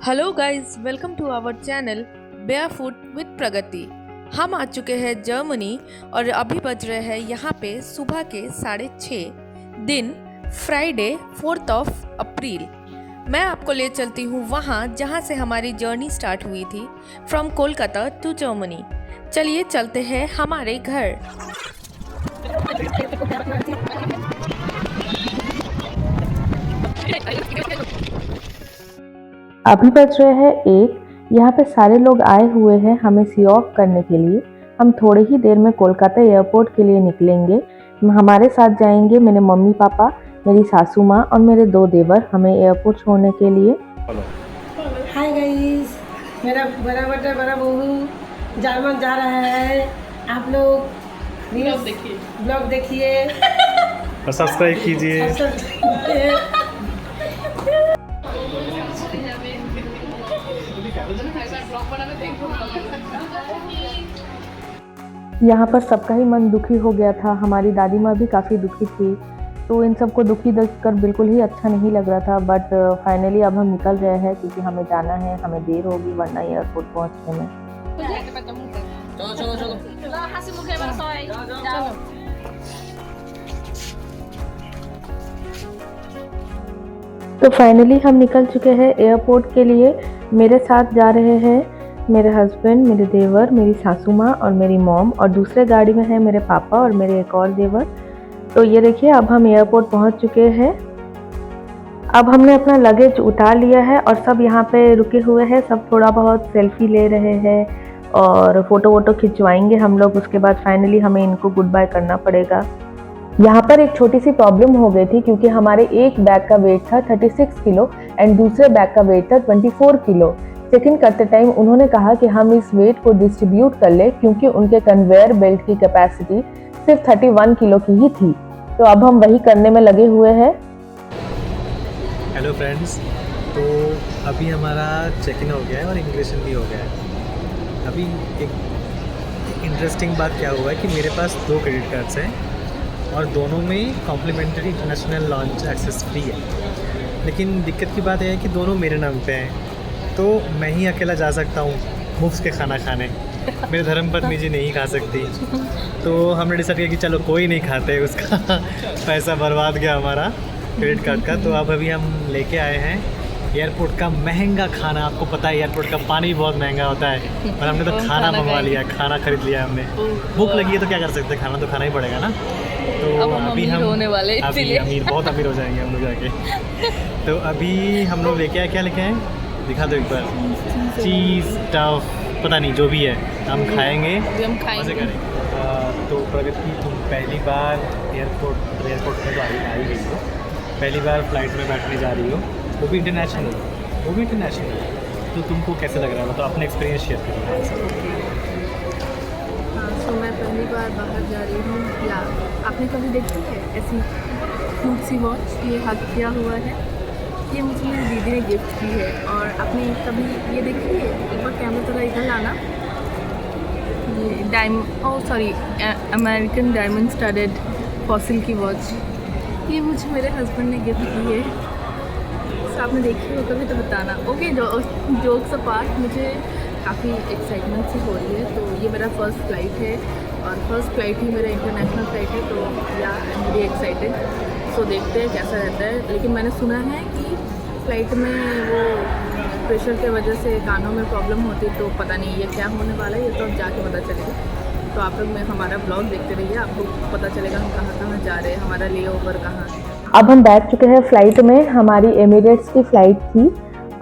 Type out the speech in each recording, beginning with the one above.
Hello guys, welcome to our channel Barefoot with Pragati. हम आ चुके हैं जर्मनी और अभी बज रहे हैं यहाँ पे सुबह के 6:30 दिन फ्राइडे 4 अप्रैल। मैं आपको ले चलती हूँ वहाँ जहाँ से हमारी जर्नी स्टार्ट हुई थी, फ्रॉम कोलकाता टू जर्मनी। चलिए चलते हैं हमारे घर। अभी बज रहे हैं 1। यहाँ पे सारे लोग आए हुए हैं हमें सी ऑफ करने के लिए। हम थोड़े ही देर में कोलकाता एयरपोर्ट के लिए निकलेंगे। हमारे साथ जाएंगे मेरे मम्मी पापा, मेरी सासू माँ और मेरे 2 देवर हमें एयरपोर्ट छोड़ने के लिए। हाय गाइस, मेरा बड़ा बेटा बड़ा बहू जर्मन जा रहा है। आप लोग ब्लॉग देखिए और सब्सक्राइब कीजिए। यहाँ पर सबका ही मन दुखी हो गया था। हमारी दादी माँ भी काफ़ी दुखी थी, तो इन सबको दुखी देखकर बिल्कुल ही अच्छा नहीं लग रहा था। बट फाइनली अब हम निकल रहे हैं क्योंकि हमें जाना है, हमें देर होगी वरना एयरपोर्ट पहुँचने में। तो फाइनली हम निकल चुके हैं एयरपोर्ट के लिए। मेरे साथ जा रहे हैं मेरे हस्बैंड, मेरे देवर, मेरी सासू माँ और मेरी मॉम, और दूसरे गाड़ी में है मेरे पापा और मेरे एक और देवर। तो ये देखिए अब हम एयरपोर्ट पहुँच चुके हैं। अब हमने अपना लगेज उतार लिया है और सब यहाँ पे रुके हुए हैं। सब थोड़ा बहुत सेल्फी ले रहे हैं और फ़ोटो वोटो खिंचवाएंगे हम लोग। उसके बाद फाइनली हमें इनको गुड बाय करना पड़ेगा। यहाँ पर एक छोटी सी प्रॉब्लम हो गई थी क्योंकि हमारे एक बैग का वेट था 36 किलो एंड दूसरे बैग का वेट था 24 किलो। चेक इन करते टाइम उन्होंने कहा कि हम इस वेट को डिस्ट्रीब्यूट कर ले क्योंकि उनके कन्वेयर बेल्ट की कैपेसिटी सिर्फ 31 किलो की ही थी। तो अब हम वही करने में लगे हुए हैं। हेलो फ्रेंड्स, तो अभी हमारा चेक इन हो गया है और इमिग्रेशन भी हो गया है। अभी एक इंटरेस्टिंग बात क्या हुआ है कि मेरे पास 2 क्रेडिट कार्ड्स हैं और दोनों में complimentary international lounge access free है। लेकिन दिक्कत की बात यह है कि दोनों मेरे नाम पे हैं, तो मैं ही अकेला जा सकता हूँ मुफ्त के खाना खाने। मेरे धर्मपत्नी जी नहीं खा सकती। तो हमने डिसाइड किया कि चलो कोई नहीं खाते, उसका पैसा बर्बाद गया हमारा क्रेडिट कार्ड का। तो अब अभी हम लेके आए हैं एयरपोर्ट का महंगा खाना। आपको पता है एयरपोर्ट का पानी भी बहुत महंगा होता है और हमने तो खाना मंगवा लिया, खाना खरीद लिया हमने। भूख लगी है तो क्या कर सकते हैं, खाना तो खाना ही पड़ेगा ना। तो अभी हम होने वाले अभी अमीर, बहुत अमीर हो जाएंगे हम लोग जाके। तो अभी हम लोग लेके आए, क्या लेके आए दिखा दो एक बार। चीज़ टफ पता नहीं जो भी है हम खाएंगे, मज़े करेंगे। तो प्रगति, तुम पहली बार एयरपोर्ट में तो आई गई हो, पहली बार फ्लाइट में बैठने जा रही हो, वो भी इंटरनेशनल। तो तुमको कैसे लग रहा है, मतलब अपना एक्सपीरियंस शेयर करो। तो मैं पहली बार बाहर जा रही हूँ। या आपने कभी देखी है ऐसी क्यूट सी वॉच? ये हाथ किया हुआ है, ये मुझे मेरी दीदी ने गिफ्ट की है। और आपने कभी ये देखी है, एक बार कैमरा थोड़ा इधर लाना, ये अमेरिकन डायमंड स्टडेड फॉसिल की वॉच, ये मुझे मेरे हस्बैंड ने गिफ्ट की है। तो आपने देखी हो कभी तो बताना। ओके, जोक्स अपार्ट, मुझे काफ़ी एक्साइटमेंट सी हो रही है। तो ये मेरा फर्स्ट फ्लाइट है और फर्स्ट फ्लाइट ही मेरा इंटरनेशनल फ्लाइट है। तो या आई एम वेरी एक्साइटेड। सो देखते हैं कैसा रहता है। लेकिन मैंने सुना है कि फ़्लाइट में वो प्रेशर के वजह से कानों में प्रॉब्लम होती है। तो पता नहीं ये क्या होने वाला है, ये तो अब जाके पता चलेगा। तो आप लोग में हमारा ब्लॉग देखते रहिए, आपको पता चलेगा हम कहाँ कहाँ जा रहे हैं, हमारा ले ओवर कहाँ है। अब हम बैठ चुके हैं फ़्लाइट में। हमारी एमिरेट्स की फ़्लाइट थी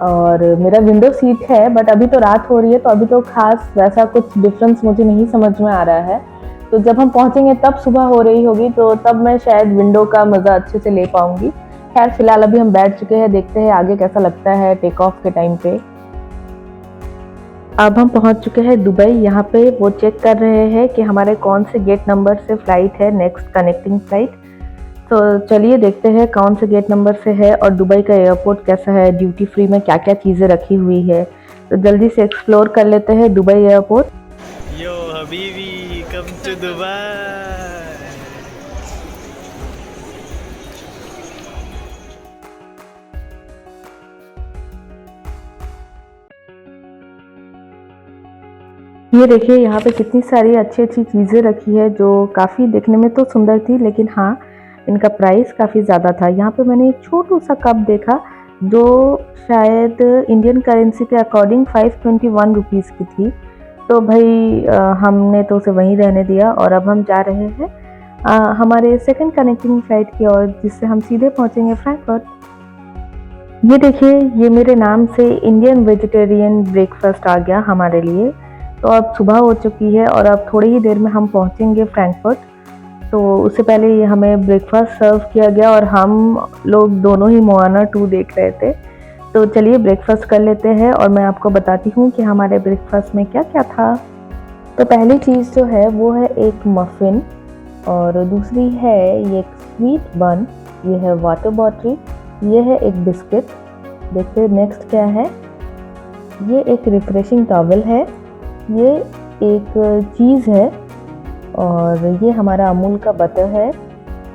और मेरा विंडो सीट है, बट अभी तो रात हो रही है तो अभी तो खास वैसा कुछ डिफरेंस मुझे नहीं समझ में आ रहा है। तो जब हम पहुंचेंगे तब सुबह हो रही होगी, तो तब मैं शायद विंडो का मज़ा अच्छे से ले पाऊंगी। खैर फिलहाल अभी हम बैठ चुके हैं, देखते हैं आगे कैसा लगता है टेक ऑफ के टाइम पे। अब हम पहुंच चुके हैं दुबई। यहाँ पे वो चेक कर रहे हैं कि हमारे कौन से गेट नंबर से फ़्लाइट है नेक्स्ट कनेक्टिंग फ़्लाइट। तो चलिए देखते हैं कौन से गेट नंबर से है और दुबई का एयरपोर्ट कैसा है, ड्यूटी फ्री में क्या क्या चीज़ें रखी हुई है। तो जल्दी से एक्सप्लोर कर लेते हैं दुबई एयरपोर्ट। यो हबीबी, कम टू दुबई। ये देखिए यहाँ पे कितनी सारी अच्छी अच्छी चीज़ें रखी है जो काफ़ी देखने में तो सुंदर थी, लेकिन हाँ इनका प्राइस काफ़ी ज़्यादा था। यहाँ पे मैंने एक छोटू सा कप देखा जो शायद इंडियन करेंसी के अकॉर्डिंग 521 रुपीज़ की थी। तो भाई हमने तो उसे वहीं रहने दिया और अब हम जा रहे हैं हमारे सेकंड कनेक्टिंग फ्लाइट की ओर, जिससे हम सीधे पहुंचेंगे फ्रैंकफर्ट। ये देखिए ये मेरे नाम से इंडियन वेजिटेरियन ब्रेकफास्ट आ गया हमारे लिए। तो अब सुबह हो चुकी है और अब थोड़ी ही देर में हम पहुंचेंगे फ्रैंकफर्ट। तो उससे पहले ये हमें ब्रेकफास्ट सर्व किया गया और हम लोग दोनों ही मोआना 2 देख रहे थे। तो चलिए ब्रेकफास्ट कर लेते हैं और मैं आपको बताती हूँ कि हमारे ब्रेकफास्ट में क्या क्या था। तो पहली चीज़ जो है वो है एक मफ़िन, और दूसरी है ये एक स्वीट बन, ये है वाटर बॉटल, ये है एक बिस्किट। देखते हैं नेक्स्ट क्या है। ये एक रिफ्रेशिंग टॉवल है, ये एक चीज़ है, और ये हमारा अमूल का बटर है,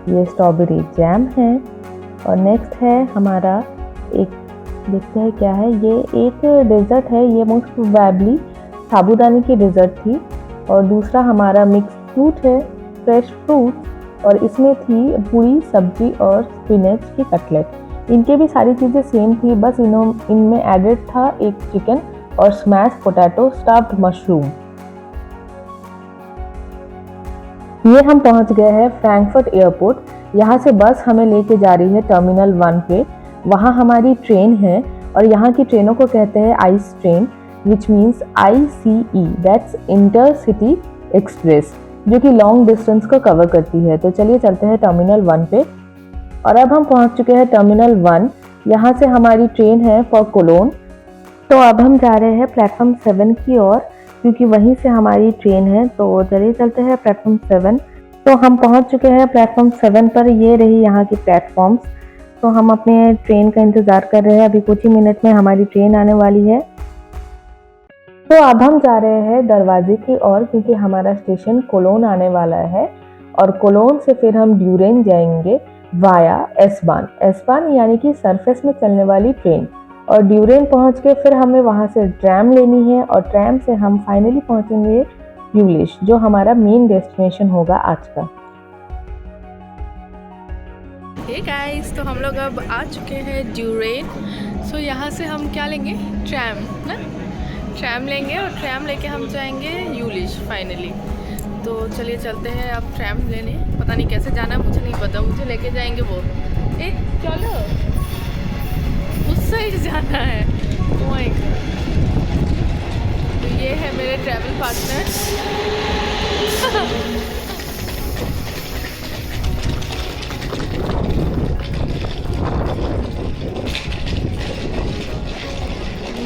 ये स्ट्रॉबेरी जैम है। और नेक्स्ट है हमारा एक, देखते हैं क्या है, ये एक डेज़र्ट है, ये मोस्ट प्रोबेबली साबूदाने की डेज़र्ट थी। और दूसरा हमारा मिक्स फ्रूट है, फ्रेश फ्रूट, और इसमें थी पूरी सब्जी और स्पिनच की कटलेट। इनके भी सारी चीज़ें सेम थी, बस इनमें एडेड था एक चिकन और स्मैश पोटैटो स्टफ्ड मशरूम। ये हम पहुंच गए हैं फ्रैंकफर्ट एयरपोर्ट। यहाँ से बस हमें लेके जा रही है टर्मिनल 1 पे। वहाँ हमारी ट्रेन है और यहाँ की ट्रेनों को कहते हैं ice train, which means ICE, that's intercity express, जो कि लॉन्ग डिस्टेंस को कवर करती है। तो चलिए चलते हैं टर्मिनल 1 पे। और अब हम पहुंच चुके हैं टर्मिनल 1। यहाँ से हमारी ट्रेन है फॉर कोलोन। तो अब हम जा रहे हैं प्लेटफॉर्म 7 की ओर, क्योंकि वहीं से हमारी ट्रेन है। तो चलिए चलते हैं प्लेटफॉर्म 7। तो हम पहुंच चुके हैं प्लेटफॉर्म 7 पर। ये रही यहाँ की प्लेटफॉर्म्स। तो हम अपने ट्रेन का इंतज़ार कर रहे हैं, अभी कुछ ही मिनट में हमारी ट्रेन आने वाली है। तो अब हम जा रहे हैं दरवाजे की ओर, क्योंकि हमारा स्टेशन कोलोन आने वाला है। और कोलोन से फिर हम ड्यूरेन जाएंगे वाया एसबान। एसबान यानी कि सरफेस में चलने वाली ट्रेन। और ड्यूरेन पहुंच के फिर हमें वहां से ट्रैम लेनी है, और ट्रैम से हम फाइनली पहुंचेंगे यूलिश, जो हमारा मेन डेस्टिनेशन होगा आज का। हे गाइस, तो हम लोग अब आ चुके हैं ड्यूरेन। सो यहाँ से हम क्या लेंगे, ट्रैम ना, ट्रैम लेंगे और ट्रैम लेके हम जाएंगे यूलिश फाइनली। तो चलिए चलते हैं अब ट्रैम लेने। पता नहीं कैसे जाना है, मुझे नहीं पता, मुझे लेके जाएंगे वो। चलो उस साइड जाना है। Oh my God। तो ये है मेरे ट्रैवल पार्टनर।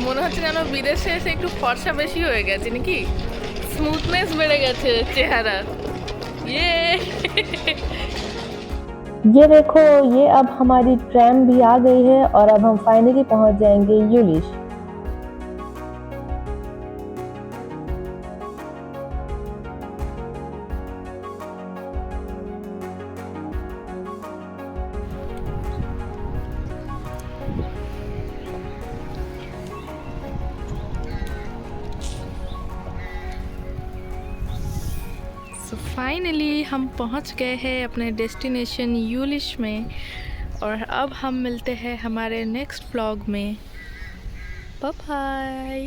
মনে হচ্ছে যেন বিদেশে এসে একটু ফর্সা বেশি হয়ে গেছে নাকি, স্মুথনেস বেড়ে গেছে চেহারা। ये देखो, ये अब हमारी ट्रैम भी आ गई है और अब हम फाइनली पहुंच जाएंगे यूलिश। सो फाइनली हम पहुंच गए हैं अपने डेस्टिनेशन यूलिश में। और अब हम मिलते हैं हमारे नेक्स्ट व्लॉग में। Bye bye.